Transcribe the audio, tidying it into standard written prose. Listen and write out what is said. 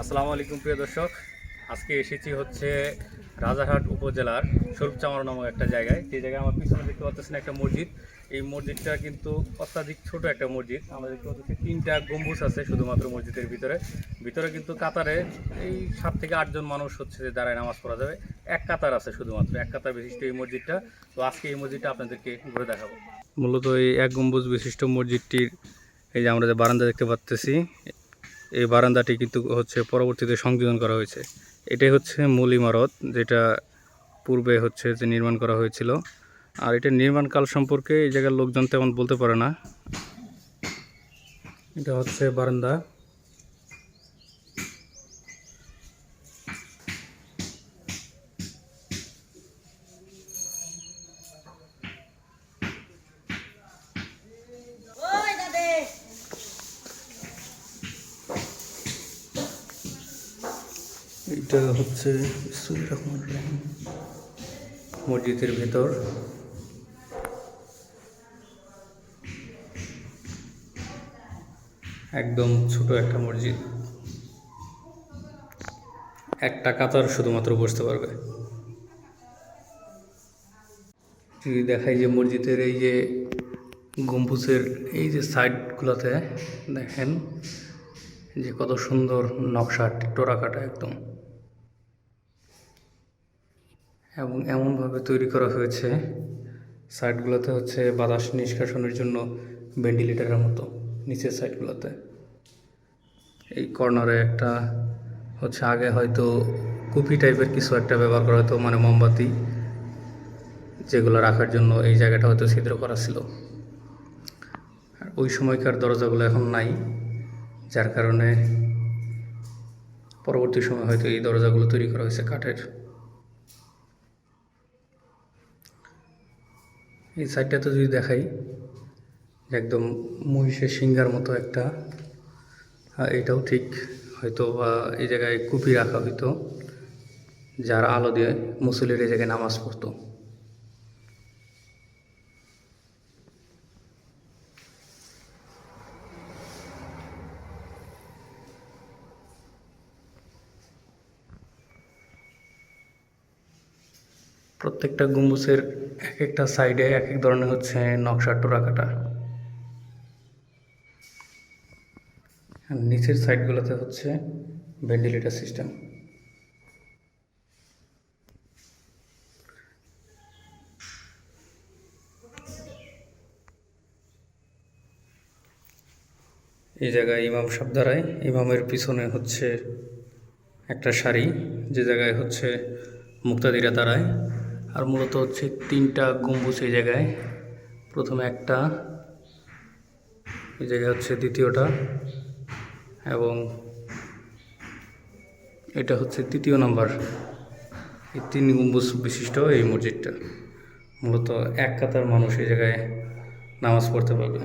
আসসালামু আলাইকুম প্রিয় দর্শক, আজকে এসেছি হচ্ছে রাজারহাট উপজেলার স্বরূপচামার নামক একটা জায়গায়। যে জায়গায় আমার পিছনে দেখতে পাচ্ছেন একটা মসজিদ। এই মসজিদটা কিন্তু অত্যাধিক ছোট একটা মসজিদ। আমরা দেখতে পাচ্ছি 3টা গম্বুজ আছে শুধুমাত্র মসজিদের ভিতরে। ভিতরে কিন্তু কাতারে এই 7 থেকে 8 জন মানুষ হচ্ছে যে দাঁড়ায় নামাজ পড়া যাবে। এক কাতার আছে, শুধুমাত্র এক কাতার বিশিষ্ট এই মসজিদটা। তো আজকে এই মসজিদটা আপনাদেরকে ঘুরে দেখাবো। মূলত এই এক গম্বুজ বিশিষ্ট মসজিদটির এই যে আমরা যে বারান্দা দেখতে পাচ্তেছি, এই বারান্দাটি কিন্তু হচ্ছে পরবর্তীতে সংযোজন করা হয়েছে। এটাই হচ্ছে মূল ইমারত, যেটা পূর্বে হচ্ছে যে নির্মাণ করা হয়েছিল। আর এটা নির্মাণকাল সম্পর্কে এই জায়গার লোকজন তেমন বলতে পারে না। এটা হচ্ছে বারান্দা। এটা হচ্ছে মসজিদের ভেতর। একদম ছোট একটা মসজিদ, একটা কাতার শুধুমাত্র বসতে পারবে। যদি দেখাই যে মসজিদের এই যে গম্বুজের এই যে সাইডগুলোতে দেখেন যে কত সুন্দর নকশা, টোরাকাটা একদম, এবং এমনভাবে তৈরি করা হয়েছে সাইডগুলোতে হচ্ছে বাতাস নিষ্কাশনের জন্য ভেন্টিলেটরের মতো নিচের সাইডগুলোতে। এই কর্নারে একটা হচ্ছে আগে হয়তো কুপি টাইপের কিছু একটা ব্যবহার করা হতো, মানে মোমবাতি যেগুলো রাখার জন্য এই জায়গাটা হয়তো ছিদ্র করা ছিল। আর ওই সময়কার দরজাগুলো এখন নাই, যার কারণে পরবর্তী সময় হয়তো এই দরজাগুলো তৈরি করা হয়েছে কাঠের। এই সাইডটাতে যদি দেখাই, একদম মহিষের সিংহার মতো একটা, এটাও ঠিক হয়তো বা এই জায়গায় কুপি রাখা হইতো, যার আলো দিয়ে মুসল্লির এই জায়গায় নামাজ পড়তো। প্রত্যেকটা গম্বুজের এক একটা সাইডে এক এক ধরনের হচ্ছে নকশা টোরাকাটা। আর নিচের সাইডগুলোতে হচ্ছে ভেন্টিলেটর সিস্টেম। এই জায়গায় ইমাম সাহেব দাঁড়ায়, ইমামের পিছনে হচ্ছে একটা সারি, যে জায়গায় হচ্ছে মুক্তাদিরা দাঁড়ায়। আর মূলত হচ্ছে 3টা গম্বুজ এই জায়গায়। প্রথমে একটা, এই জায়গায় হচ্ছে দ্বিতীয়টা, এবং এটা হচ্ছে 3য় নাম্বার। এই 3 গম্বুজ বিশিষ্ট এই মসজিদটা। মূলত এক কাতার মানুষ এই জায়গায় নামাজ পড়তে পারবে।